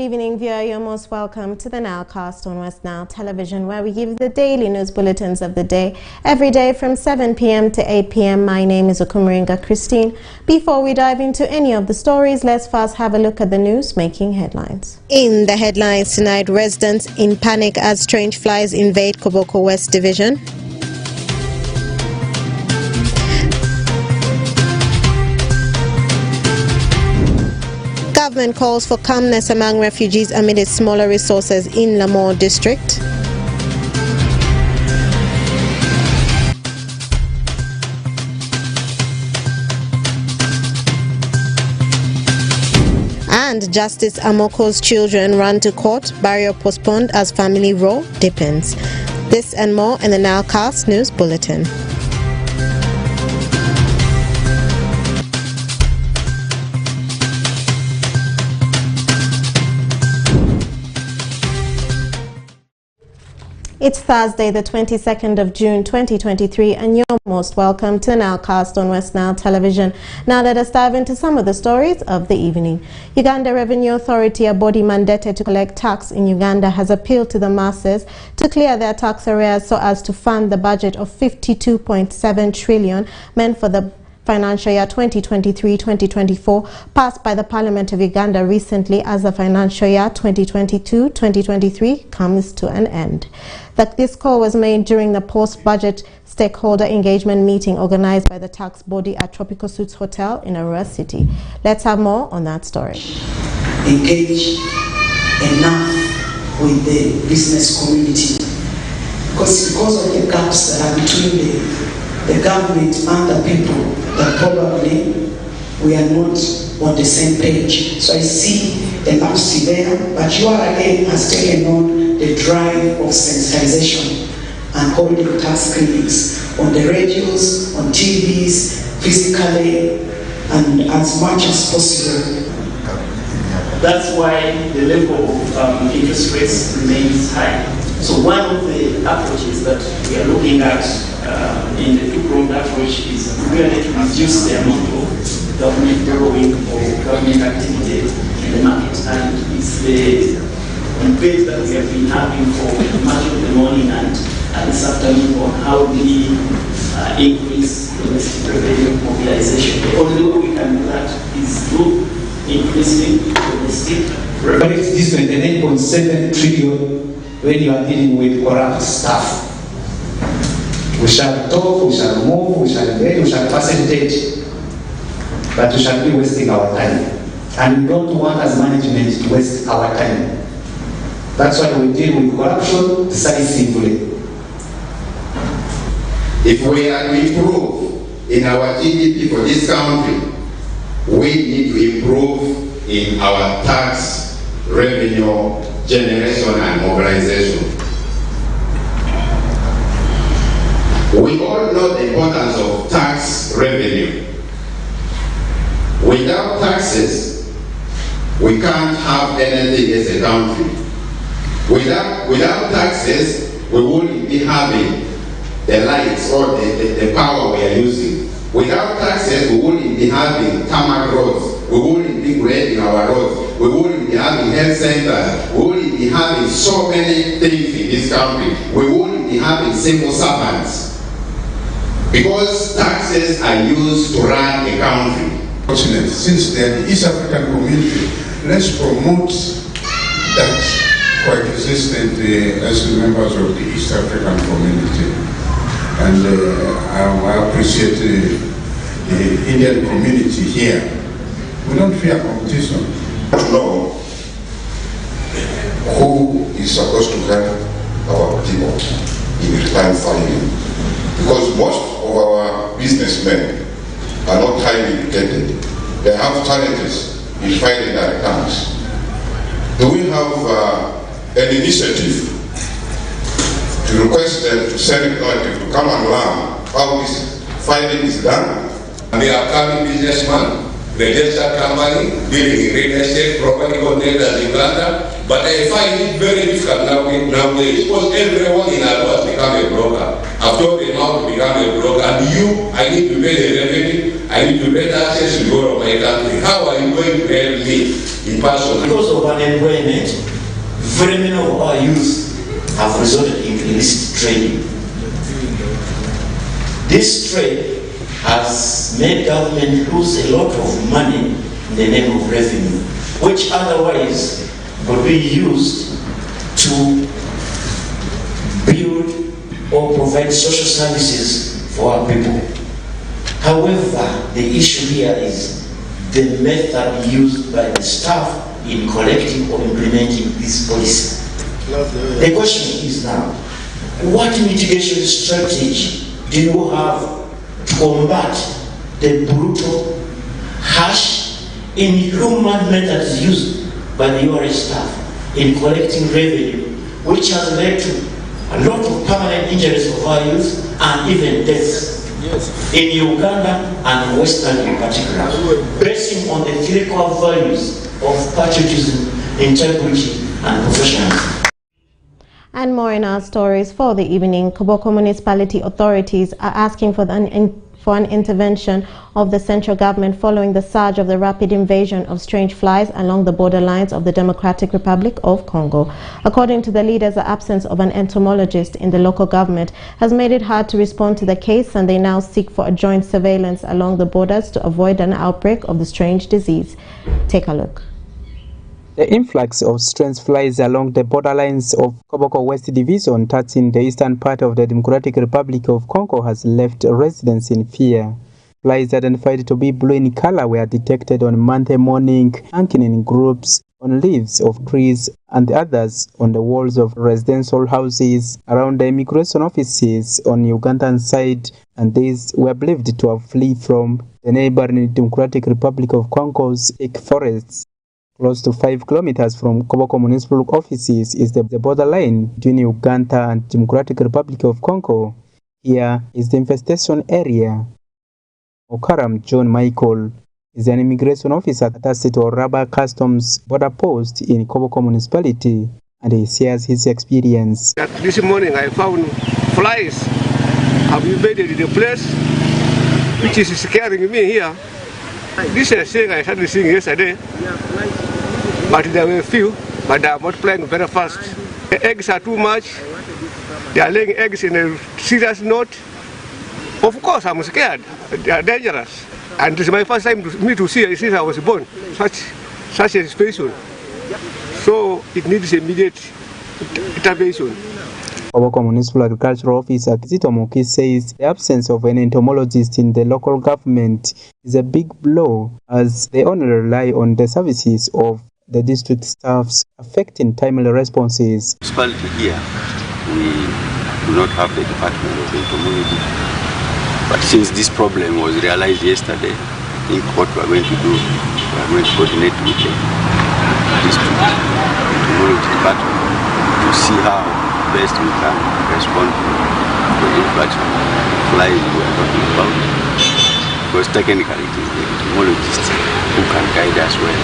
evening, viewer. You're most welcome to the NILECAST on Westnile television, where we give you the daily news bulletins of the day, every day from 7 p.m. to 8 p.m. My name is Okumuringa Christine. Before we dive into any of the stories, let's first have a look at the news making headlines. In the headlines tonight, residents in panic as strange flies invade Koboko West Division. Government calls for calmness among refugees amid its smaller resources in Lamore district. And Justice Amoko's children run to court, burial postponed as family row deepens. This and more in the NILECAST News Bulletin. It's Thursday, the 22nd of June 2023, and you're most welcome to NILECAST on Westnile television. Now let us dive into some of the stories of the evening. Uganda Revenue Authority, a body mandated to collect tax in Uganda, has appealed to the masses to clear their tax arrears so as to fund the budget of 52.7 trillion meant for the financial year 2023-2024 passed by the Parliament of Uganda recently as the financial year 2022-2023 comes to an end. This call was made during the post-budget stakeholder engagement meeting organized by the tax body at Tropical Suites Hotel in Arua City. Let's have more on that story. Engage enough with the business community because of the gaps that are between the government and the people, that probably we are not on the same page. So I see the lapse there, but you are again has taken on the drive of sensitization and holding tax clinics on the radios, on TVs, physically, and as much as possible. That's why the level of interest rates remains high. So one of the approaches that we are looking at in the two-pronged approach is really to reduce the amount of government borrowing or government activity in the market. And it's the debate that we have been having for much of the morning and this afternoon on how we increase domestic revenue mobilization. The only way we can do that is through increasing domestic revenue. But it's this 29.7 trillion when you are dealing with corrupt stuff. We shall talk, we shall move, we shall engage, we shall facilitate, but we shall be wasting our time. And we don't want as management to waste our time. That's why we deal with corruption decisively. If we are to improve in our GDP for this country, we need to improve in our tax revenue generation and mobilization. We all know the importance of tax revenue. Without taxes, we can't have anything as a country. Without taxes, we wouldn't be having the lights or the power we are using. Without taxes, we wouldn't be having tarmac roads. We wouldn't be grading our roads. We wouldn't be having health centers. We wouldn't be having so many things in this country. We wouldn't be having civil servants. Because taxes are used to run a country. Since they are the East African community, let's promote that coexistence as members of the East African community. And I appreciate the Indian community here. We don't fear competition. We don't know who is supposed to help our people in return farming. Because most of our businessmen are not highly educated. They have challenges in filing their returns. Do we have an initiative to request them to send a relative to come and learn how this filing is done? And the upcoming businessman, registered company, dealing in real estate, property containers in Uganda, but I find it very difficult nowadays because everyone in Arua has become a broker. I've told them how to become a broker, and I need to pay the revenue. I need to get access to the whole of my country. How are you going to help me in person? Because of unemployment, very many of our youth have resorted into illicit trading. This trade has made government lose a lot of money in the name of revenue, which otherwise would be used to build or provide social services for our people. However, the issue here is the method used by the staff in collecting or implementing this policy. The question is now, what mitigation strategy do you have to combat the brutal, harsh, inhuman methods used by the URS staff in collecting revenue, which has led to a lot of permanent injuries of our youth and even deaths in Uganda and Westnile in particular, basing on the 3 core values of patriotism, integrity, and professionalism. And more in our stories for the evening. Koboko municipality authorities are asking for an intervention of the central government following the surge of the rapid invasion of strange flies along the borderlines of the Democratic Republic of Congo. According to the leaders, the absence of an entomologist in the local government has made it hard to respond to the case, and they now seek for a joint surveillance along the borders to avoid an outbreak of the strange disease. Take a look. The influx of strange flies along the borderlines of Koboko West Division, touching the eastern part of the Democratic Republic of Congo, has left residents in fear. Flies identified to be blue in color were detected on Monday morning, hanging in groups on leaves of trees and others on the walls of residential houses around the immigration offices on the Ugandan side, and these were believed to have fled from the neighboring Democratic Republic of Congo's thick forests. Close to 5 kilometers from Koboko municipal offices is the borderline between Uganda and Democratic Republic of Congo. Here is the infestation area. Okaram John Michael is an immigration officer attached to Oraba Customs border post in Koboko municipality, and he shares his experience. This morning I found flies have invaded the place, which is scaring me here. This is a thing I started seeing yesterday. But there were few, but they are multiplying very fast. The eggs are too much. They are laying eggs in a serious note. Of course, I'm scared. They are dangerous. And this is my first time to see since I was born, such a situation. So it needs immediate intervention. Koboko Municipal Agricultural Officer Kizito Muki says the absence of an entomologist in the local government is a big blow, as they only rely on the services of the district staffs, affecting timely responses. Municipality here, we do not have the department of entomology. But since this problem was realized yesterday, I think what we are going to do, we are going to coordinate with the district entomology department to see how best we can respond to the influx of flies we are talking about. Because technically it is the entomologists who can guide us well.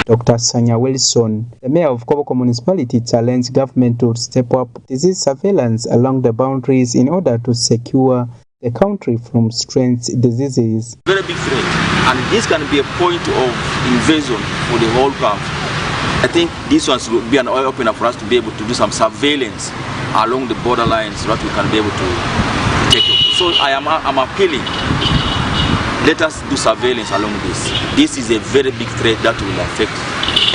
Dr. Sanya Wilson, the mayor of Koboko municipality, challenged government to step up disease surveillance along the boundaries in order to secure the country from strange diseases. Very big threat, and this can be a point of invasion for the whole country. I think this one will be an eye opener for us to be able to do some surveillance along the borderlines so that we can be able to take it. So I'm appealing. Let us do surveillance along this. This is a very big threat that will affect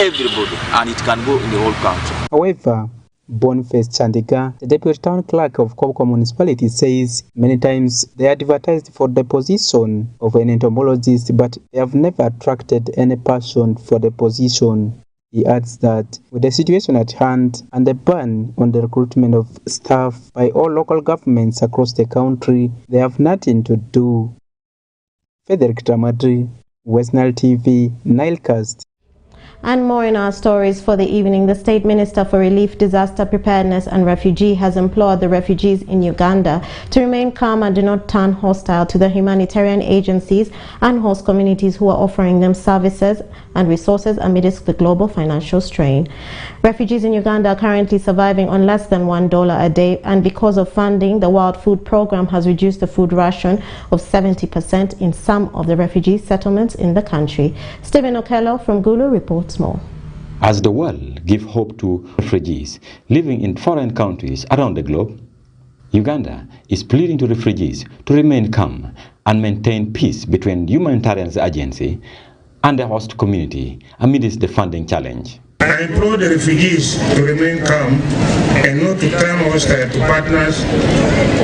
everybody, and it can go in the whole country. However, Boniface Chandiga, the deputy town clerk of Koboko municipality, says many times they advertised for the position of an entomologist, but they have never attracted any person for the position. He adds that with the situation at hand and the ban on the recruitment of staff by all local governments across the country, they have nothing to do. Frederick Tamadri, Westnile TV, NILECAST. And more in our stories for the evening. The State Minister for Relief, Disaster Preparedness and Refugee has implored the refugees in Uganda to remain calm and do not turn hostile to the humanitarian agencies and host communities who are offering them services and resources amidst the global financial strain. Refugees in Uganda are currently surviving on less than $1 a day, and because of funding, the World Food Programme has reduced the food ration of 70% in some of the refugee settlements in the country. Stephen Okello from Gulu reports more. As the world gives hope to refugees living in foreign countries around the globe, Uganda is pleading to refugees to remain calm and maintain peace between humanitarian agency and the host community amidst the funding challenge. I implore the refugees to remain calm and not to turn hostile to partners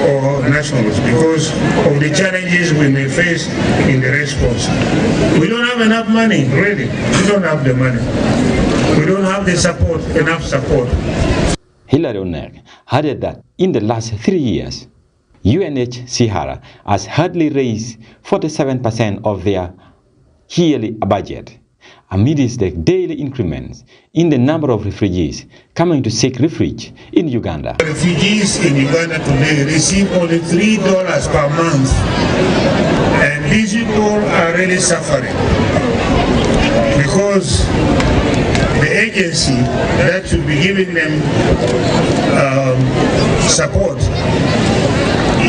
or nationals because of the challenges we may face in the response. We don't have enough money, really. We don't have the money. We don't have the support, enough support. Hilary Onek added that in the last 3 years, UNHCR has hardly raised 47% of their yearly budget, amidst the daily increments in the number of refugees coming to seek refuge in Uganda. Refugees in Uganda today receive only $3 per month, and these people are really suffering because the agency that should be giving them support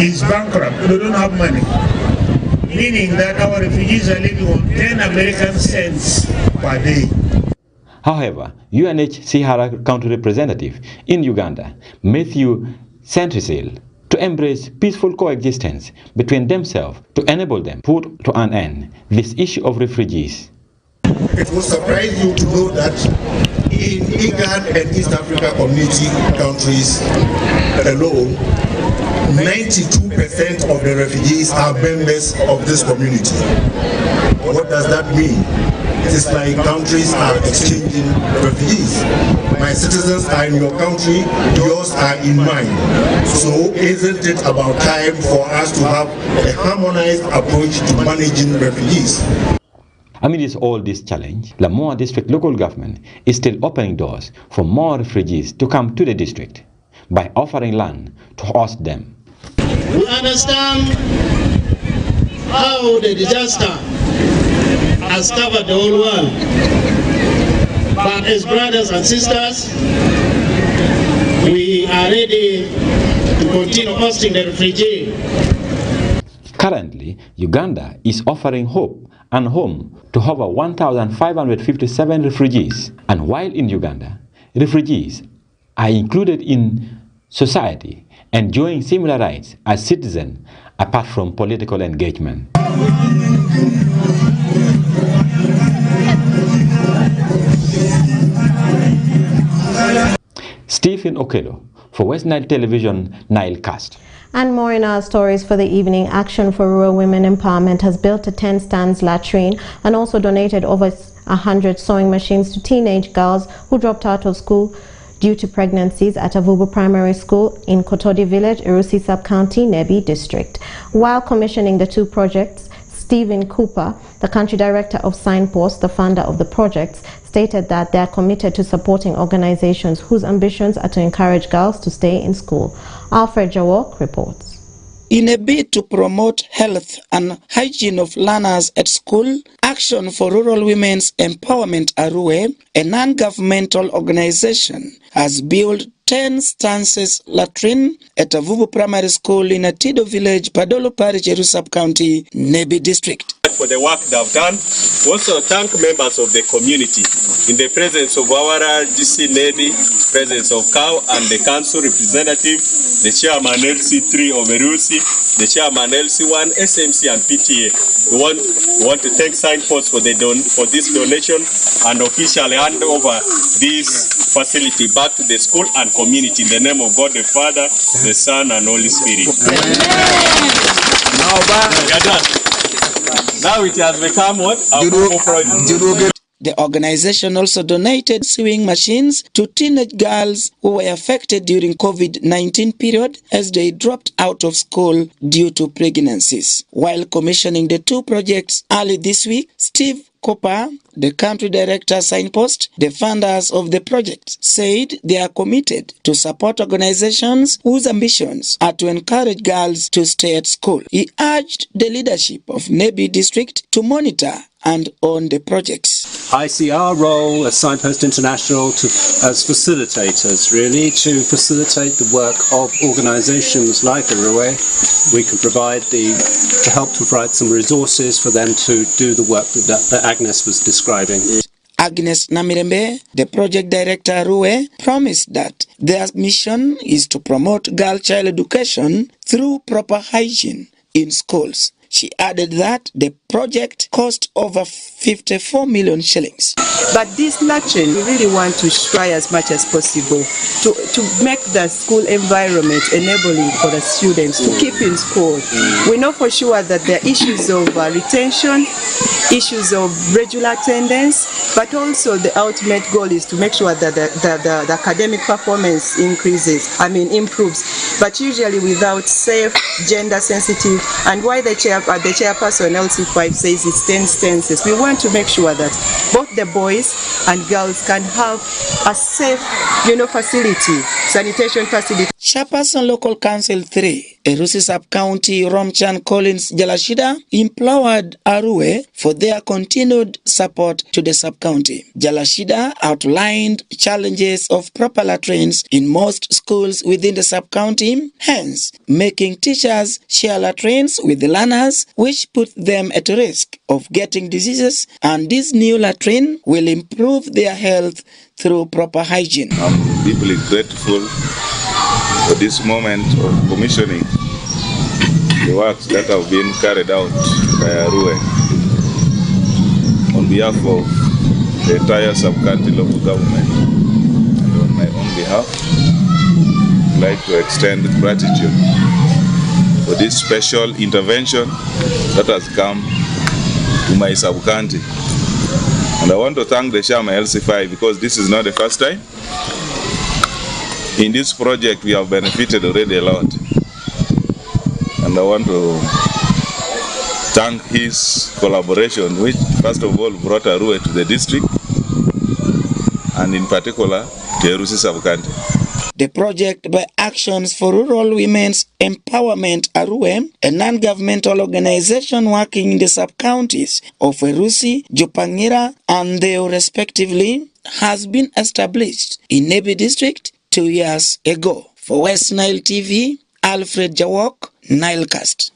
is bankrupt. They don't have money. Meaning that our refugees are living on 10 American cents per day. However, UNHCR country representative in Uganda, Matthew Centrisil, to embrace peaceful coexistence between themselves to enable them put to an end this issue of refugees. It will surprise you to know that in IGAD and East Africa community countries alone, 92% of the refugees are members of this community. What does that mean? It is like countries are exchanging refugees. My citizens are in your country, yours are in mine. So isn't it about time for us to have a harmonized approach to managing refugees? Amidst all this challenge, Lamoa District local government is still opening doors for more refugees to come to the district by offering land to host them. We understand how the disaster has covered the whole world, but as brothers and sisters, we are ready to continue hosting the refugee. Currently, Uganda is offering hope and home to over 1,557 refugees. And while in Uganda, refugees are included in society, enjoying similar rights as citizens apart from political engagement. Stephen Okello for Westnile Television, NILECAST. And more in our stories for the evening. Action for Rural Women Empowerment has built a 10-stands latrine and also donated over 100 sewing machines to teenage girls who dropped out of school due to pregnancies at Avubu Primary School in Kotodi Village, Irusi Sub-County, Nebi District. While commissioning the two projects, Stephen Cooper, the country director of Signpost, the funder of the projects, stated that they are committed to supporting organizations whose ambitions are to encourage girls to stay in school. Alfred Jawok reports. In a bid to promote health and hygiene of learners at school, Action for Rural Women's Empowerment Arue, a non-governmental organization, has built 10 stances latrine at Avubu Primary School in Atido Village, Padolo Parish, Irusi Sub-County, Nebi District. For the work they have done, also thank members of the community in the presence of our GC Nebi, presence of COW and the council representative, the chairman LC3 of Irusi, the chairman LC1, SMC and PTA. We want to thank Signpost for this donation and officially hand over this facility back to the school and community in the name of God the Father, the Son and Holy Spirit. Now it has become what? A project. The organization also donated sewing machines to teenage girls who were affected during COVID-19 period as they dropped out of school due to pregnancies. While commissioning the two projects early this week, Steve Cooper, the country director Signpost, the funders of the project, said they are committed to support organizations whose ambitions are to encourage girls to stay at school. He urged the leadership of Nebi district to monitor and own the projects. I see our role as Signpost International as facilitators, really, to facilitate the work of organisations like Arue. We can to help to provide some resources for them to do the work that Agnes was describing. Agnes Namirembe, the project director Arue, promised that their mission is to promote girl-child education through proper hygiene in schools. She added that the project cost over 54 million shillings. But this latrine, we really want to try as much as possible to make the school environment enabling for the students to keep in school. We know for sure that there are issues of retention, issues of regular attendance, but also the ultimate goal is to make sure that the academic performance improves. But usually without safe, gender sensitive, and why the chairperson LC5 says it's 10 stances. We want to make sure that both the boys and girls can have a safe, facility, sanitation facility. Chairperson Local Council 3, Erusi Sub-County Romchan Collins Jalashida, implored Arue for their continued support to the sub-county. Jalashida outlined challenges of proper latrines in most schools within the sub-county, hence making teachers share latrines with the learners, which put them at risk of getting diseases, and this new latrine will improve their health through proper hygiene. I'm deeply grateful for this moment of commissioning the works that have been carried out by Arue. On behalf of the entire sub-county local government and on my own behalf, I'd like to extend gratitude for this special intervention that has come to my sub-county. And I want to thank the Shama LC5 because this is not the first time. In this project, we have benefited already a lot. And I want to thank his collaboration, which first of all brought Arue to the district, and in particular, to Erusi Sub-County. The project by Actions for Rural Women's Empowerment Arue, a non-governmental organization working in the sub-counties of Erusi, Jupangira, and Deo respectively, has been established in Nebi district 2 years ago. For Westnile TV, Alfred Jawok, NILECAST.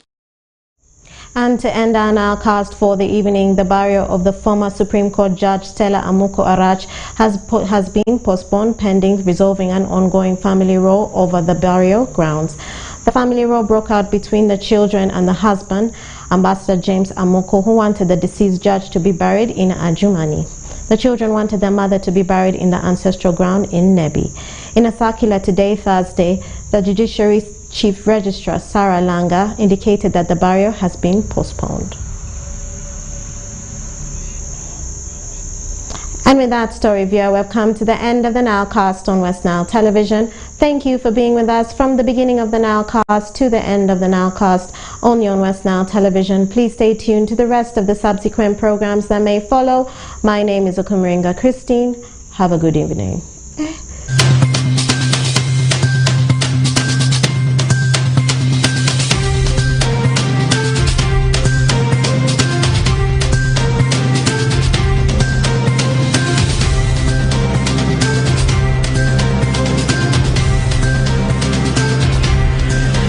And to end our NILECAST for the evening, the burial of the former Supreme Court Judge Stella Amuko Arach has been postponed pending resolving an ongoing family row over the burial grounds. The family row broke out between the children and the husband, Ambassador James Amuko, who wanted the deceased judge to be buried in Adjumani. The children wanted their mother to be buried in the ancestral ground in Nebi. In a circular today, Thursday, the Judiciary Chief Registrar Sarah Langa indicated that the burial has been postponed. And with that story, viewer, we've come to the end of the NILECAST on Westnile Television. Thank you for being with us from the beginning of the NILECAST to the end of the NILECAST, only on Westnile Television. Please stay tuned to the rest of the subsequent programs that may follow. My name is Okumringa Christine. Have a good evening.